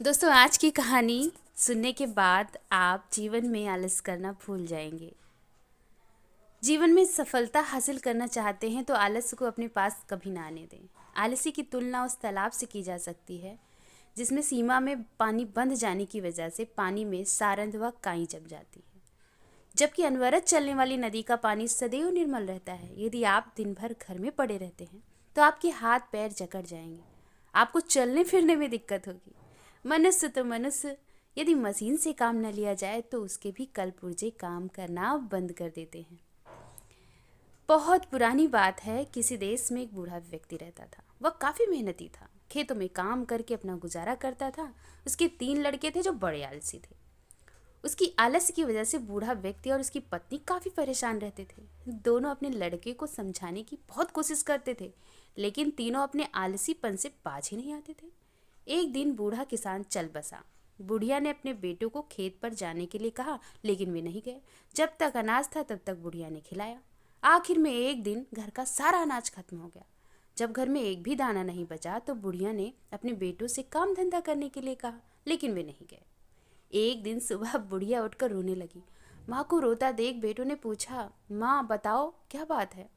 दोस्तों, आज की कहानी सुनने के बाद आप जीवन में आलस करना भूल जाएंगे। जीवन में सफलता हासिल करना चाहते हैं तो आलस को अपने पास कभी ना आने दें। आलसी की तुलना उस तालाब से की जा सकती है जिसमें सीमा में पानी बंध जाने की वजह से पानी में सारंद व काई जम जाती है, जबकि अनवरत चलने वाली नदी का पानी सदैव निर्मल रहता है। यदि आप दिन भर घर में पड़े रहते हैं तो आपके हाथ पैर जकड़ जाएंगे, आपको चलने फिरने में दिक्कत होगी। मनुष्य तो मनुष्य, यदि मशीन से काम न लिया जाए तो उसके भी कलपुर्जे काम करना बंद कर देते हैं। बहुत पुरानी बात है, किसी देश में एक बूढ़ा व्यक्ति रहता था। वह काफ़ी मेहनती था, खेतों में काम करके अपना गुजारा करता था। उसके 3 लड़के थे जो बड़े आलसी थे। उसकी आलस की वजह से बूढ़ा व्यक्ति और उसकी पत्नी काफ़ी परेशान रहते थे। दोनों अपने लड़के को समझाने की बहुत कोशिश करते थे, लेकिन तीनों अपने आलसीपन से बाज ही नहीं आते थे। एक दिन बूढ़ा किसान चल बसा। बुढ़िया ने अपने बेटों को खेत पर जाने के लिए कहा, लेकिन वे नहीं गए। जब तक अनाज था तब तक बुढ़िया ने खिलाया। आखिर में एक दिन घर का सारा अनाज खत्म हो गया। जब घर में एक भी दाना नहीं बचा तो बुढ़िया ने अपने बेटों से काम धंधा करने के लिए कहा, लेकिन वे नहीं गए। एक दिन सुबह बुढ़िया उठकर रोने लगी। माँ को रोता देख बेटों ने पूछा, माँ बताओ क्या बात है।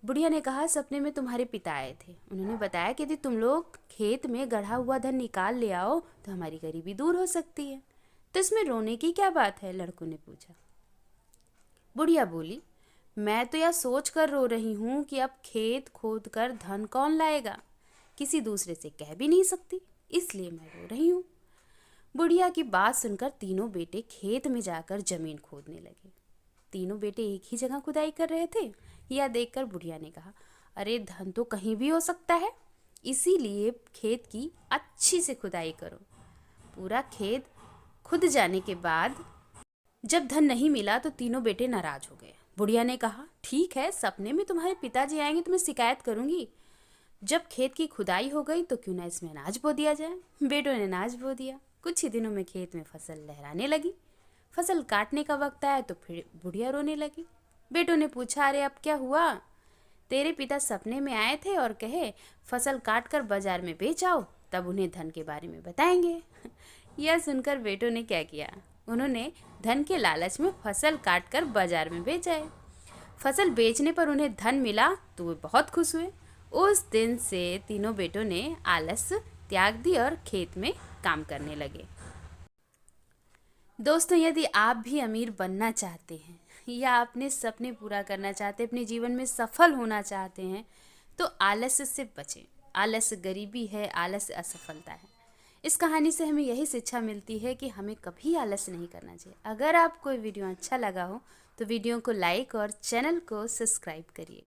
बुढ़िया ने कहा, सपने में तुम्हारे पिता आए थे। उन्होंने बताया कि यदि तुम लोग खेत में गढ़ा हुआ धन निकाल ले आओ तो हमारी गरीबी दूर हो सकती है। तो इसमें रोने की क्या बात है, लड़कों ने पूछा। बुढ़िया बोली, मैं तो यह सोच कर रो रही हूँ कि अब खेत खोद कर धन कौन लाएगा, किसी दूसरे से कह भी नहीं सकती, इसलिए मैं रो रही हूँ। बुढ़िया की बात सुनकर तीनों बेटे खेत में जाकर जमीन खोदने लगे। तीनों बेटे एक ही जगह खुदाई कर रहे थे। यह देखकर बुढ़िया ने कहा, अरे धन तो कहीं भी हो सकता है, इसीलिए खेत की अच्छी से खुदाई करो। पूरा खेत खुद जाने के बाद जब धन नहीं मिला तो तीनों बेटे नाराज हो गए। बुढ़िया ने कहा, ठीक है, सपने में तुम्हारे पिताजी आएंगे तो मैं शिकायत करूंगी। जब खेत की खुदाई हो गई तो क्यों ना इसमें अनाज बो दिया जाए। बेटों ने अनाज बो दिया। कुछ ही दिनों में खेत में फसल लहराने लगी। फसल काटने का वक्त आया तो फिर बुढ़िया रोने लगी। बेटों ने पूछा, अरे अब क्या हुआ। तेरे पिता सपने में आए थे और कहे फसल काट कर बाजार में बेच आओ, तब उन्हें धन के बारे में बताएंगे। यह सुनकर बेटों ने क्या किया, उन्होंने धन के लालच में फसल काट कर बाजार में बेचाए। फसल बेचने पर उन्हें धन मिला तो वे बहुत खुश हुए। उस दिन से तीनों बेटों ने आलस त्याग दी और खेत में काम करने लगे। दोस्तों, यदि आप भी अमीर बनना चाहते हैं या अपने सपने पूरा करना चाहते हैं, अपने जीवन में सफल होना चाहते हैं, तो आलस से बचें। आलस गरीबी है, आलस असफलता है। इस कहानी से हमें यही शिक्षा मिलती है कि हमें कभी आलस नहीं करना चाहिए। अगर आपको वीडियो अच्छा लगा हो तो वीडियो को लाइक और चैनल को सब्सक्राइब करिए।